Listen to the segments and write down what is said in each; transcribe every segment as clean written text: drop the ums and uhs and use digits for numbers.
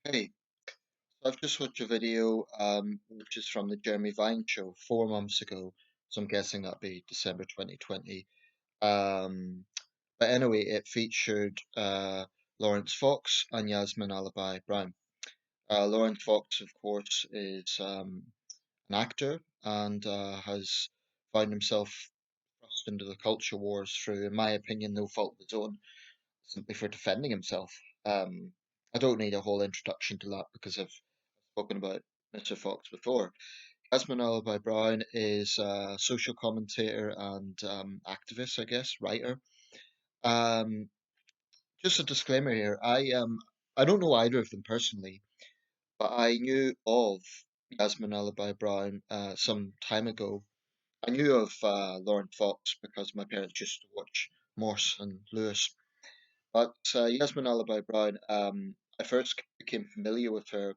Hey, so I've just watched a video, which is from the Jeremy Vine show 4 months ago. So I'm guessing that'd be December 2020. Um, but anyway, it featured Laurence Fox and Yasmin Alibhai-Brown. Laurence Fox, of course, is an actor and has found himself thrust into the culture wars through, in my opinion, no fault of his own, simply for defending himself. Um, I don't need a whole introduction to that because I've spoken about Mr. Fox before. Yasmin Alibhai-Brown is a social commentator and activist, I guess, writer. Um, just a disclaimer here. I don't know either of them personally, but I knew of Yasmin Alibhai-Brown some time ago. I knew of Lauren Fox because my parents used to watch Morse and Lewis. But Yasmin Alibhai-Brown, I first became familiar with her.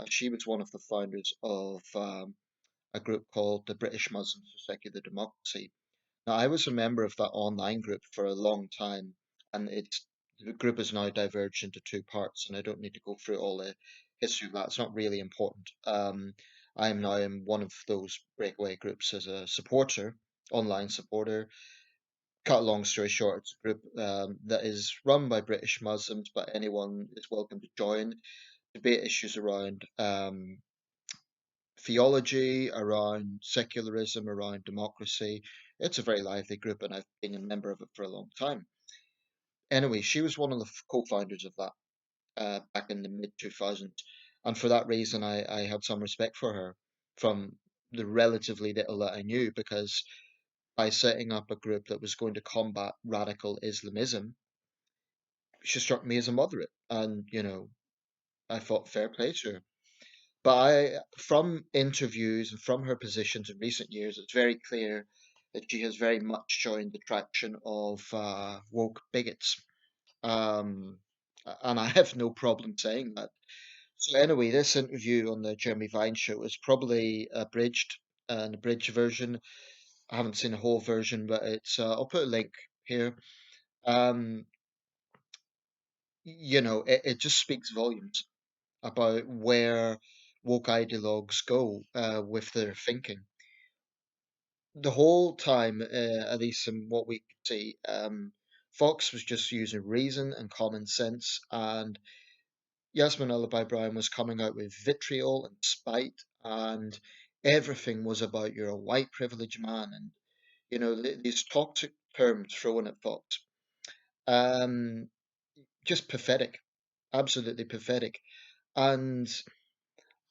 She was one of the founders of a group called the British Muslims for Secular Democracy. Now, I was a member of that online group for a long time, and the group has now diverged into two parts, and I don't need to go through all the history of that. It's not really important. I am now in one of those breakaway groups as a supporter, online supporter. Cut a long story short, it's a group that is run by British Muslims, but anyone is welcome to join. Debate issues around theology, around secularism, around democracy. It's a very lively group, and I've been a member of it for a long time. Anyway, she was one of the co-founders of that back in the mid 2000s, and for that reason, I had some respect for her from the relatively little that I knew, because by setting up a group that was going to combat radical Islamism, she struck me as a moderate, and I thought fair play to her. But from interviews and from her positions in recent years, it's very clear that she has very much joined the traction of woke bigots. Um, and I have no problem saying that. So anyway, this interview on the Jeremy Vine show is probably an abridged version. I haven't seen a whole version, but it's I'll put a link here. Um, it just speaks volumes about where woke ideologues go with their thinking. The whole time, at least from what we could see, Fox was just using reason and common sense, and Yasmin Alibhai-Brown was coming out with vitriol and spite, and everything was about you're a white privileged man, and these toxic terms thrown at Fox. Um, just pathetic, absolutely pathetic. And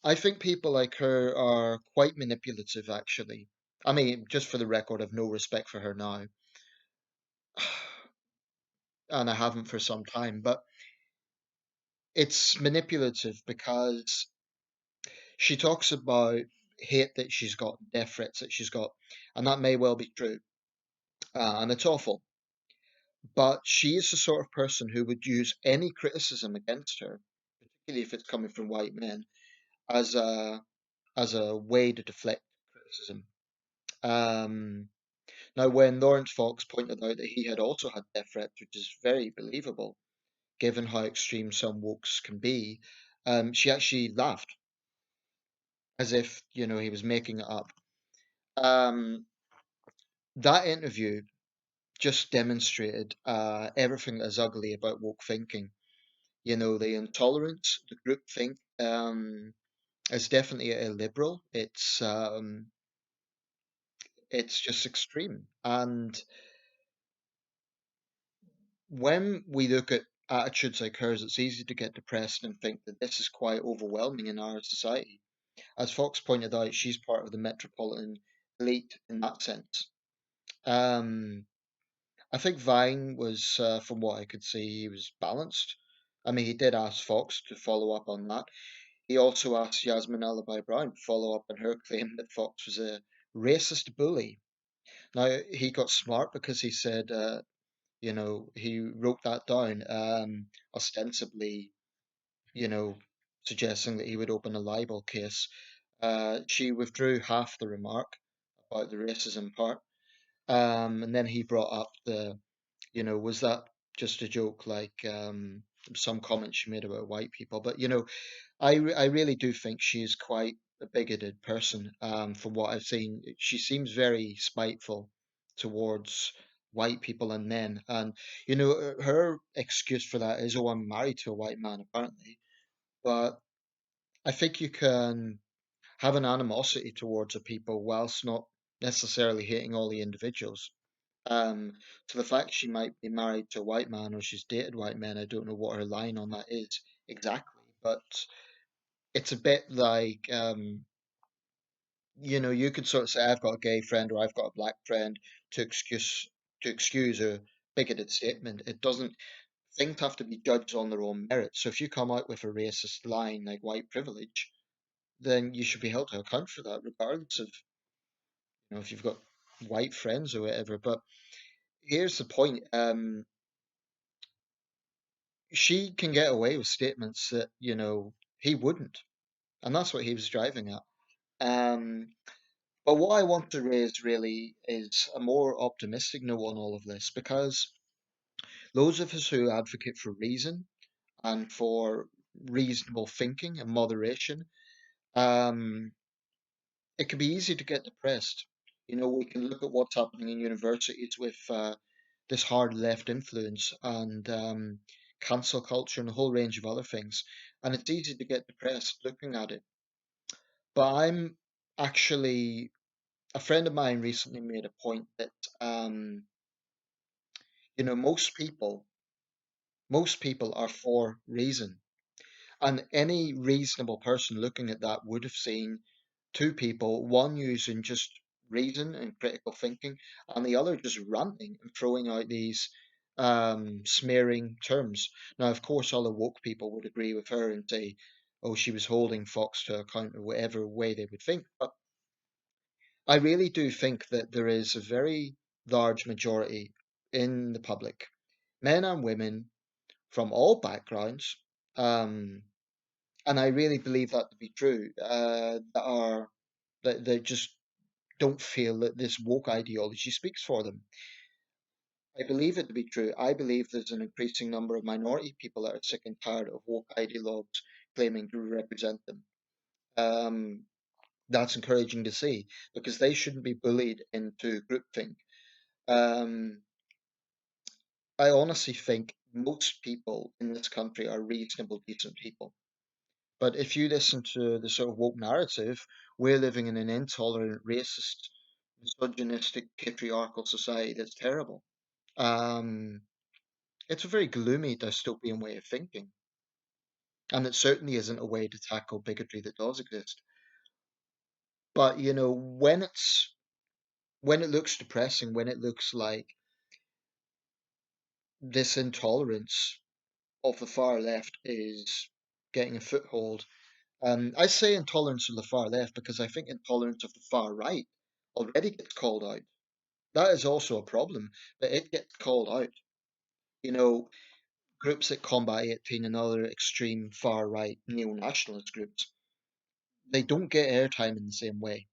I think people like her are quite manipulative, actually. I mean, just for the record, I've no respect for her now, and I haven't for some time, but it's manipulative because she talks about hate that she's got, death threats that she's got, and that may well be true, and it's awful. But she is the sort of person who would use any criticism against her, particularly if it's coming from white men, as a way to deflect criticism. Um, Now, when Lawrence Fox pointed out that he had also had death threats, which is very believable given how extreme some wokes can be, she actually laughed as if, he was making it up. Um, that interview just demonstrated everything that is ugly about woke thinking. The intolerance, the groupthink, is definitely illiberal. It's just extreme. And when we look at attitudes like hers, it's easy to get depressed and think that this is quite overwhelming in our society. As Fox pointed out, she's part of the metropolitan elite in that sense. Um, I think Vine was, from what I could see, he was balanced. I mean, he did ask Fox to follow up on that. He also asked Yasmin Alibhai-Brown to follow up on her claim that Fox was a racist bully. Now, he got smart because he said, he wrote that down, ostensibly, you know, suggesting that he would open a libel case. She withdrew half the remark about the racism part, and then he brought up was that just a joke? Like, some comments she made about white people. But I really do think she's quite a bigoted person. From what I've seen, she seems very spiteful towards white people and men. And her excuse for that is, "Oh, I'm married to a white man," apparently. But I think you can have an animosity towards a people whilst not necessarily hating all the individuals. Um, so the fact she might be married to a white man or she's dated white men, I don't know what her line on that is exactly, but it's a bit like you could sort of say I've got a gay friend or I've got a black friend to excuse a bigoted statement. It doesn't Things have to be judged on their own merit. So if you come out with a racist line like white privilege, then you should be held to account for that, regardless of if you've got white friends or whatever. But here's the point: she can get away with statements that he wouldn't, and that's what he was driving at. Um, but what I want to raise really is a more optimistic note on all of this, because those of us who advocate for reason and for reasonable thinking and moderation, um, it can be easy to get depressed. We can look at what's happening in universities with this hard left influence and cancel culture and a whole range of other things. And it's easy to get depressed looking at it. But actually, a friend of mine recently made a point that, um, most people are for reason. And any reasonable person looking at that would have seen two people, one using just reason and critical thinking, and the other just ranting and throwing out these smearing terms. Now, of course, all the woke people would agree with her and say, "Oh, she was holding Fox to account," or whatever way they would think. But I really do think that there is a very large majority in the public, men and women from all backgrounds, um, and I really believe that to be true, that just don't feel that this woke ideology speaks for them. I believe it to be true. I believe there's an increasing number of minority people that are sick and tired of woke ideologues claiming to represent them. Um, that's encouraging to see, because they shouldn't be bullied into groupthink. Um, I honestly think most people in this country are reasonable, decent people. But if you listen to the sort of woke narrative, we're living in an intolerant, racist, misogynistic, patriarchal society that's terrible. Um, it's a very gloomy dystopian way of thinking, and it certainly isn't a way to tackle bigotry that does exist. But when it looks depressing, when it looks like this intolerance of the far left is getting a foothold, I say intolerance of the far left because I think intolerance of the far right already gets called out. That is also a problem, but it gets called out. You know, Groups that combat 18 and other extreme far right neo nationalist groups, they don't get airtime in the same way.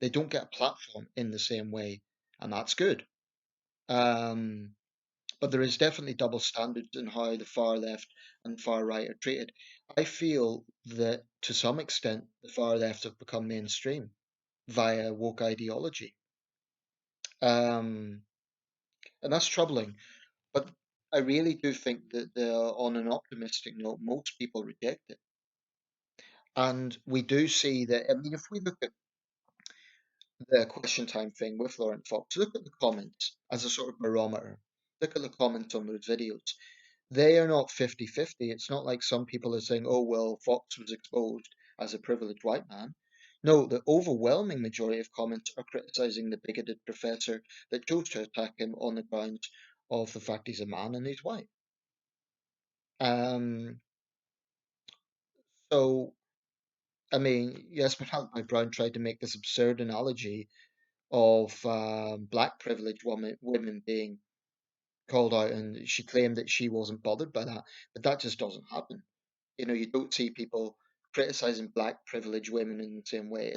They don't get a platform in the same way, and that's good. Um, but there is definitely double standards in how the far left and far right are treated. I feel that to some extent the far left have become mainstream via woke ideology. Um, and that's troubling. But I really do think that on an optimistic note, most people reject it. And we do see that, I mean, if we look at the question time thing with Laurent Fox, look at the comments as a sort of barometer. Look at the comments on those videos. They are not 50-50. It's not like some people are saying, "Oh, well, Fox was exposed as a privileged white man." No, the overwhelming majority of comments are criticizing the bigoted professor that chose to attack him on the grounds of the fact he's a man and he's white. Um, so, I mean, Yasmin Alibhai-Brown tried to make this absurd analogy of black privileged women being called out, and she claimed that she wasn't bothered by that, but that just doesn't happen. You don't see people criticizing black privileged women in the same way.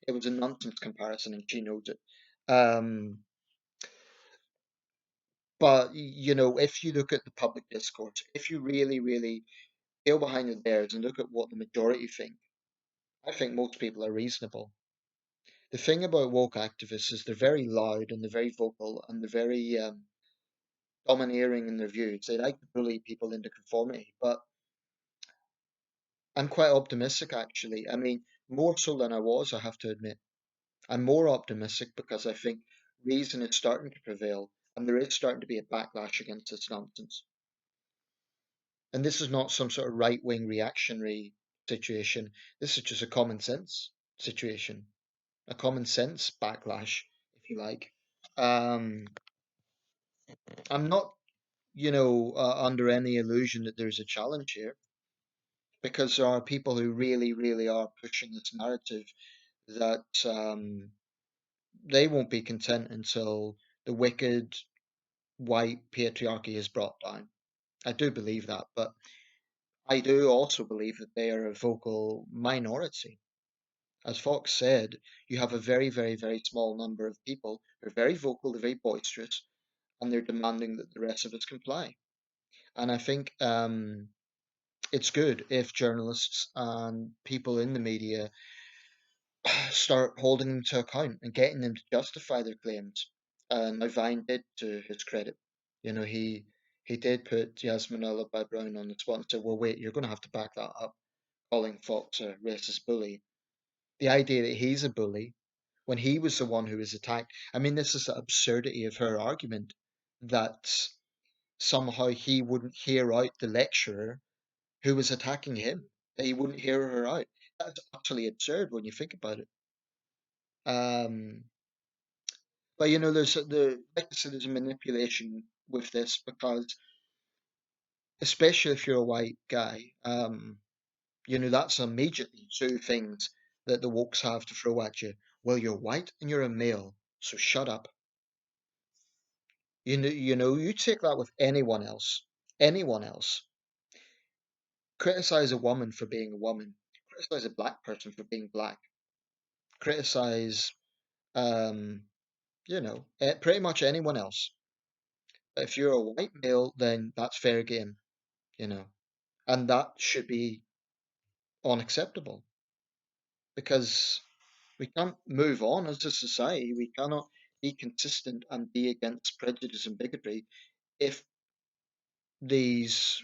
It was a nonsense comparison, and she knows it. Um, But if you look at the public discourse, if you really, really peel behind the layers and look at what the majority think, I think most people are reasonable. The thing about woke activists is they're very loud and they're very vocal and they're very domineering in their views. They like to bully people into conformity. But I'm quite optimistic, actually. I mean, more so than I was, I have to admit. I'm more optimistic because I think reason is starting to prevail and there is starting to be a backlash against this nonsense. And this is not some sort of right wing reactionary situation. This is just a common sense situation, a common sense backlash, if you like. Um, I'm not, under any illusion that there's a challenge here because there are people who really, really are pushing this narrative that they won't be content until the wicked white patriarchy is brought down. I do believe that, but I do also believe that they are a vocal minority. As Fox said, you have a very, very, very small number of people who are very vocal, they're very boisterous, and they're demanding that the rest of us comply. And I think it's good if journalists and people in the media start holding them to account and getting them to justify their claims. Now Vine did, to his credit. He did put Yasmin Alibhai-Brown on the spot and said, "Well, wait, you're going to have to back that up," calling Fox a racist bully. The idea that he's a bully when he was the one who was attacked. I mean, this is the absurdity of her argument that somehow he wouldn't hear out the lecturer who was attacking him, that he wouldn't hear her out. That's utterly absurd when you think about it. Um, but like I said, there's a manipulation with this because, especially if you're a white guy, that's immediately two things that the wokes have to throw at you. Well, you're white and you're a male, so shut up. You take that with anyone else. Criticize a woman for being a woman. Criticize a black person for being black. Criticize, um, pretty much anyone else. But if you're a white male, then that's fair game, you know, and that should be unacceptable because we can't move on as a society. We cannot be consistent and be against prejudice and bigotry if these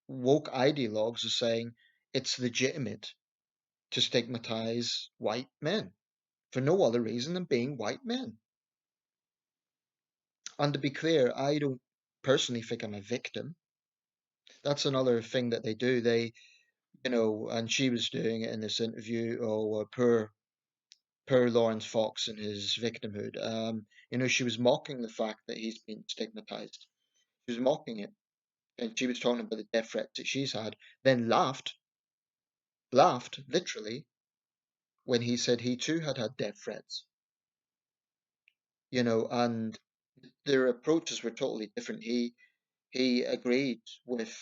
woke ideologues are saying it's legitimate to stigmatize white men for no other reason than being white men. And to be clear, I don't personally think I'm a victim. That's another thing that they do. And she was doing it in this interview. Oh, poor Laurence Fox and his victimhood. She was mocking the fact that he's been stigmatized. She was mocking it, and she was talking about the death threats that she's had. Then laughed literally when he said he too had death threats. And their approaches were totally different. He agreed with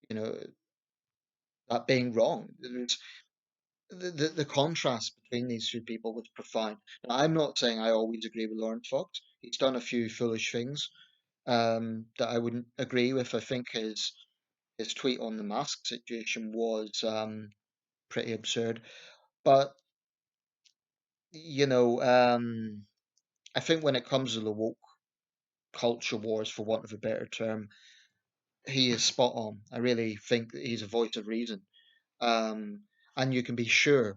you know that being wrong. The contrast between these two people was profound. Now, I'm not saying I always agree with Laurence Fox. He's done a few foolish things that I wouldn't agree with. I think his tweet on the mask situation was pretty absurd. But you know, I think when it comes to the woke culture wars, for want of a better term, he is spot on. I really think that he's a voice of reason. Um, and you can be sure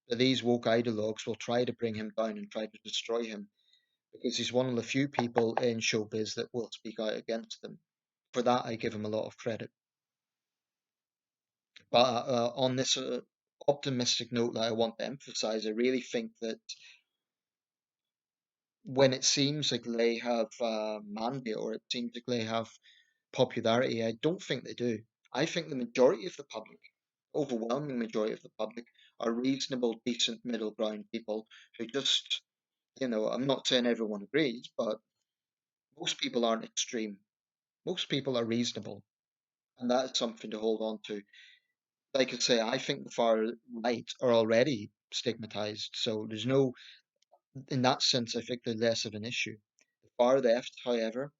that these woke ideologues will try to bring him down and try to destroy him because he's one of the few people in showbiz that will speak out against them. For that, I give him a lot of credit. But on this optimistic note that I want to emphasize, I really think that when it seems like they have mandate or it seems like they have popularity, I don't think they do. I think the majority of the public, overwhelming majority of the public, are reasonable, decent, middle ground people who just, I'm not saying everyone agrees, but most people aren't extreme. Most people are reasonable, and that is something to hold on to. Like I say, I think the far right are already stigmatized, so there's no, in that sense, I think they're less of an issue. The far left, however,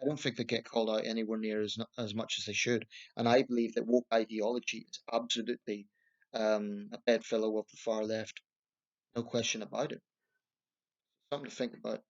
I don't think they get called out anywhere near as much as they should. And I believe that woke ideology is absolutely a bedfellow of the far left. No question about it. Something to think about.